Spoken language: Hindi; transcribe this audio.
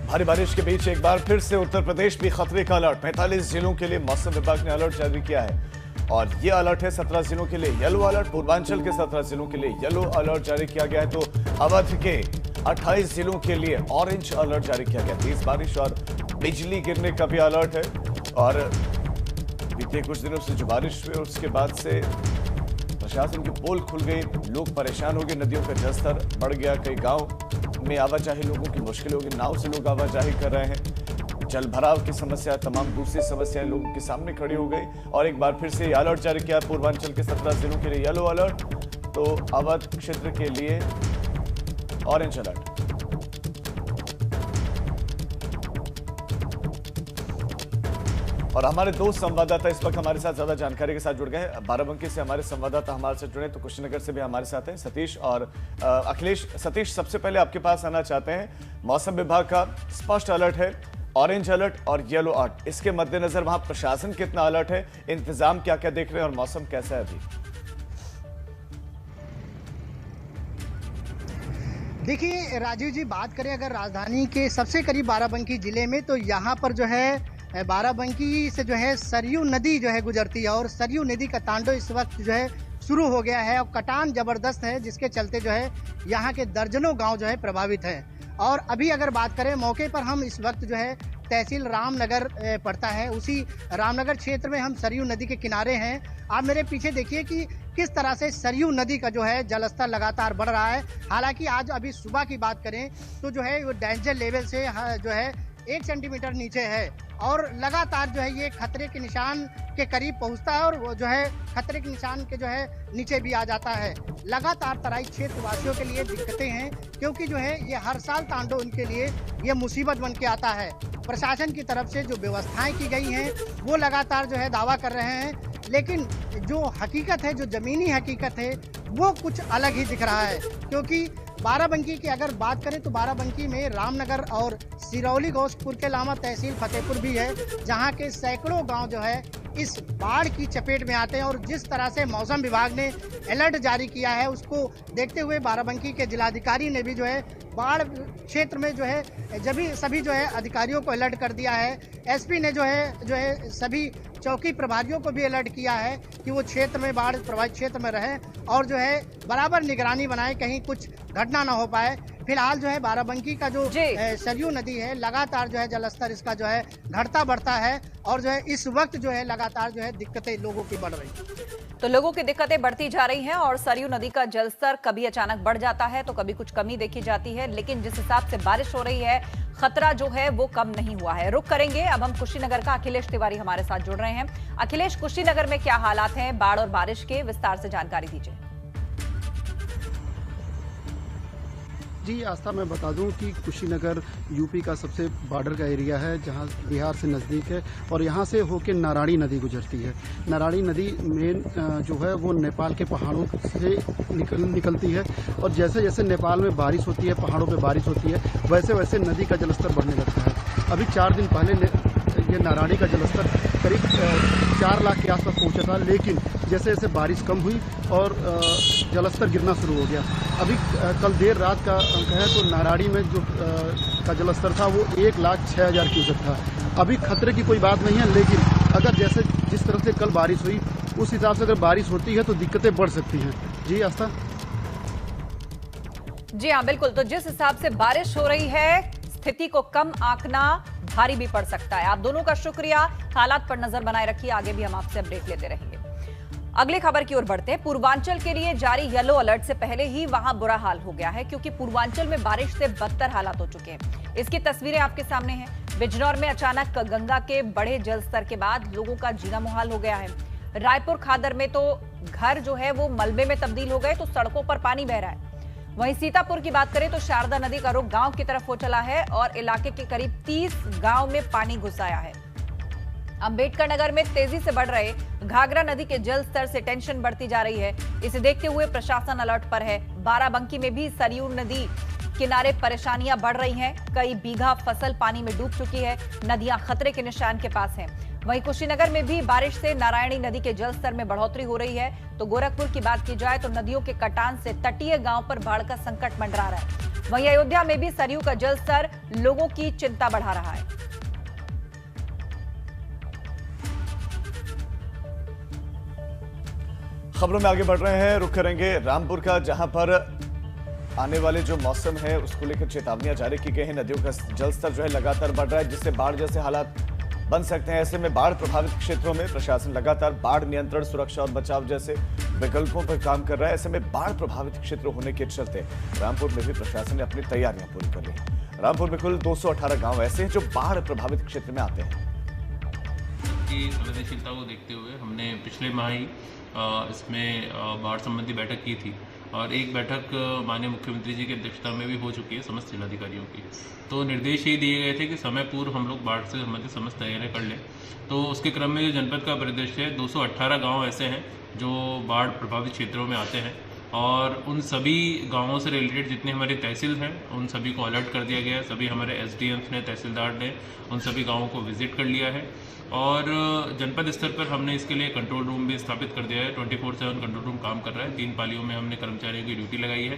भारी बारिश के बीच एक बार फिर से उत्तर प्रदेश भी खतरे का अलर्ट। 45 जिलों के लिए मौसम विभाग ने अलर्ट जारी किया है और ये अलर्ट है 17 जिलों के लिए येलो अलर्ट। पूर्वांचल के 17 जिलों के लिए येलो अलर्ट जारी किया गया है, तो अवध के 28 जिलों के लिए ऑरेंज अलर्ट जारी किया गया। तेज बारिश और बिजली गिरने का भी अलर्ट है और बीते कुछ दिनों से जो बारिश हुई उसके बाद से प्रशासन के पोल खुल गए, लोग परेशान हो गए, नदियों का जलस्तर बढ़ गया, कई गांव में आवाजाही लोगों की मुश्किल होगी, नाव से लोग आवाजाही कर रहे हैं। जल भराव की समस्या, तमाम दूसरी समस्याएं लोगों के सामने खड़ी हो गई और एक बार फिर से अलर्ट जारी किया। पूर्वांचल के 17 जिलों के लिए येलो अलर्ट, तो अवध क्षेत्र के लिए ऑरेंज अलर्ट। और हमारे दो संवाददाता इस वक्त हमारे साथ ज्यादा जानकारी के साथ जुड़ गए हैं। बाराबंकी से हमारे संवाददाता हमारे साथ जुड़े, तो कुशीनगर से भी हमारे साथ हैं सतीश और अखिलेश। सतीश, सबसे पहले आपके पास आना चाहते हैं। मौसम विभाग का स्पष्ट अलर्ट है, ऑरेंज अलर्ट और येलो अलर्ट। इसके मद्देनजर वहां प्रशासन कितना अलर्ट है, इंतजाम क्या क्या देख रहे हैं और मौसम कैसा है अभी? देखिए राजीव जी, बात करें अगर राजधानी के सबसे करीब बाराबंकी जिले में, तो यहाँ पर जो है बाराबंकी से जो है सरयू नदी जो है गुजरती है और सरयू नदी का तांडव इस वक्त जो है शुरू हो गया है और कटान जबरदस्त है, जिसके चलते जो है यहाँ के दर्जनों गांव जो है प्रभावित हैं। और अभी अगर बात करें मौके पर, हम इस वक्त जो है तहसील रामनगर पड़ता है, उसी रामनगर क्षेत्र में हम सरयू नदी के किनारे हैं। आप मेरे पीछे देखिए कि किस तरह से सरयू नदी का जो है जलस्तर लगातार बढ़ रहा है। हालांकि आज अभी सुबह की बात करें तो जो है वो डेंजर लेवल से जो है 1 सेंटीमीटर नीचे है और लगातार जो है ये खतरे के निशान के करीब पहुंचता है और वो जो है खतरे के निशान के जो है नीचे भी आ जाता है। लगातार तराई क्षेत्र वासियों के लिए दिक्कतें हैं, क्योंकि जो है ये हर साल तांडव उनके लिए ये मुसीबत बन के आता है। प्रशासन की तरफ से जो व्यवस्थाएं की गई हैं वो लगातार जो है दावा कर रहे हैं, लेकिन जो हकीकत है, जो ज़मीनी हकीकत है, वो कुछ अलग ही दिख रहा है। क्योंकि बाराबंकी की अगर बात करें तो बाराबंकी में रामनगर और सिरौली घोषपुर के अलावा तहसील फतेहपुर भी है, जहां के सैकड़ों गांव जो है इस बाढ़ की चपेट में आते हैं। और जिस तरह से मौसम विभाग ने अलर्ट जारी किया है, उसको देखते हुए बाराबंकी के जिलाधिकारी ने भी जो है बाढ़ क्षेत्र में जो है सभी जो है अधिकारियों को अलर्ट कर दिया है। एसपी ने जो है सभी चौकी प्रभारियों को भी अलर्ट किया है कि वो क्षेत्र में, बाढ़ प्रभावित क्षेत्र में रहें और जो है बराबर निगरानी बनाएं, कहीं कुछ घटना ना हो पाए। फिलहाल जो है बाराबंकी का जो सरयू नदी है, लगातार जो है जलस्तर इसका जो है घटता बढ़ता है और जो है इस वक्त जो है लगातार जो है दिक्कतें लोगों की बढ़ रही हैं। तो लोगों की दिक्कतें बढ़ती जा रही हैं और सरयू नदी का जलस्तर कभी अचानक बढ़ जाता है तो कभी कुछ कमी देखी जाती है, लेकिन जिस हिसाब से बारिश हो रही है खतरा जो है वो कम नहीं हुआ है। रुक करेंगे, अब हम कुशीनगर का अखिलेश तिवारी हमारे साथ जुड़ रहे हैं। अखिलेश, कुशीनगर में क्या हालात हैं बाढ़ और बारिश के, विस्तार से जानकारी दीजिए। जी आस्था, मैं बता दूं कि कुशीनगर यूपी का सबसे बॉर्डर का एरिया है, जहां बिहार से नज़दीक है और यहां से होके नारायणी नदी गुजरती है। नारायणी नदी मेन जो है वो नेपाल के पहाड़ों से निकलती है और जैसे जैसे नेपाल में बारिश होती है, पहाड़ों पे बारिश होती है, वैसे वैसे नदी का जलस्तर बढ़ने लगता है। अभी 4 दिन पहले ये नारायणी का जलस्तर करीब 4 लाख के आसपास पहुँचा था, लेकिन जैसे जैसे बारिश कम हुई और जलस्तर गिरना शुरू हो गया। अभी कल देर रात का अंक है तो नारायणी में जो का जलस्तर था वो 1,06,000 क्यूसेक था। अभी खतरे की कोई बात नहीं है, लेकिन अगर जिस तरह से कल बारिश हुई उस हिसाब से अगर बारिश होती है तो दिक्कतें बढ़ सकती हैं। जी आस्था। जी हाँ, बिल्कुल। तो जिस हिसाब से बारिश हो रही है, स्थिति को कम आंकना भारी भी पड़ सकता है। आप दोनों का शुक्रिया, हालात पर नजर बनाए रखिए, आगे भी हम आपसे अपडेट लेते रहेंगे। अगली खबर की ओर बढ़ते हैं। पूर्वांचल के लिए जारी येलो अलर्ट से पहले ही वहां बुरा हाल हो गया है, क्योंकि पूर्वांचल में बारिश से बदतर हालात हो चुके हैं। इसकी तस्वीरें आपके सामने हैं। बिजनौर में अचानक गंगा के बढ़े जल स्तर के बाद लोगों का जीना मुहाल हो गया है। रायपुर खादर में तो घर जो है वो मलबे में तब्दील हो गए, तो सड़कों पर पानी बह रहा है। वहीं सीतापुर की बात करें तो शारदा नदी का रुख गांव की तरफ हो चला है और इलाके के करीब 30 गांव में पानी घुस आया है। अंबेडकर नगर में तेजी से बढ़ रहे घाघरा नदी के जल स्तर से टेंशन बढ़ती जा रही है। इसे देखते हुए प्रशासन अलर्ट पर है। बाराबंकी में भी सरयू नदी किनारे परेशानियां बढ़ रही हैं। कई बीघा फसल पानी में डूब चुकी है। नदियां खतरे के निशान के पास हैं। वहीं कुशीनगर में भी बारिश से नारायणी नदी के जलस्तर में बढ़ोतरी हो रही है। तो गोरखपुर की बात की जाए तो नदियों के कटान से तटीय गांव पर बाढ़ का संकट मंडरा रहा है। वहीं अयोध्या में भी सरयू का जलस्तर लोगों की चिंता बढ़ा रहा है। खबरों में आगे बढ़ रहे हैं, रुक करेंगे रामपुर का, जहां पर आने वाले जो मौसम है उसको लेकर चेतावनियां जारी की गई हैं। नदियों का जलस्तर जो है लगातार बढ़ रहा है, जिससे बाढ़ जैसे हालात बन सकते हैं। ऐसे में बाढ़ प्रभावित क्षेत्रों में प्रशासन लगातार बाढ़ नियंत्रण, सुरक्षा और बचाव जैसे विकल्पों पर काम कर रहा है। ऐसे में बाढ़ प्रभावित क्षेत्र होने के चलते रामपुर में भी प्रशासन ने अपनी तैयारियां पूरी कर ली है। रामपुर में कुल 218 गांव ऐसे हैं जो बाढ़ प्रभावित क्षेत्र में आते हैं। की संवेदनशीलता को देखते हुए हमने पिछले माह ही इसमें बाढ़ संबंधी बैठक की थी और एक बैठक माननीय मुख्यमंत्री जी की अध्यक्षता में भी हो चुकी है समस्त जिलाधिकारियों की। तो निर्देश ये दिए गए थे कि समय पूर्व हम लोग बाढ़ से संबंधित समस्त तैयारियां कर लें। तो उसके क्रम में जो जनपद का परिदृश्य है, 218 गांव ऐसे हैं जो बाढ़ प्रभावित क्षेत्रों में आते हैं और उन सभी गांवों से रिलेटेड जितने हमारी तहसील हैं उन सभी को अलर्ट कर दिया गया है। सभी हमारे SDMs ने, तहसीलदार ने उन सभी गांवों को विजिट कर लिया है और जनपद स्तर पर हमने इसके लिए कंट्रोल रूम भी स्थापित कर दिया है। 24/7 कंट्रोल रूम काम कर रहा है। 3 पालियों में हमने कर्मचारियों की ड्यूटी लगाई है।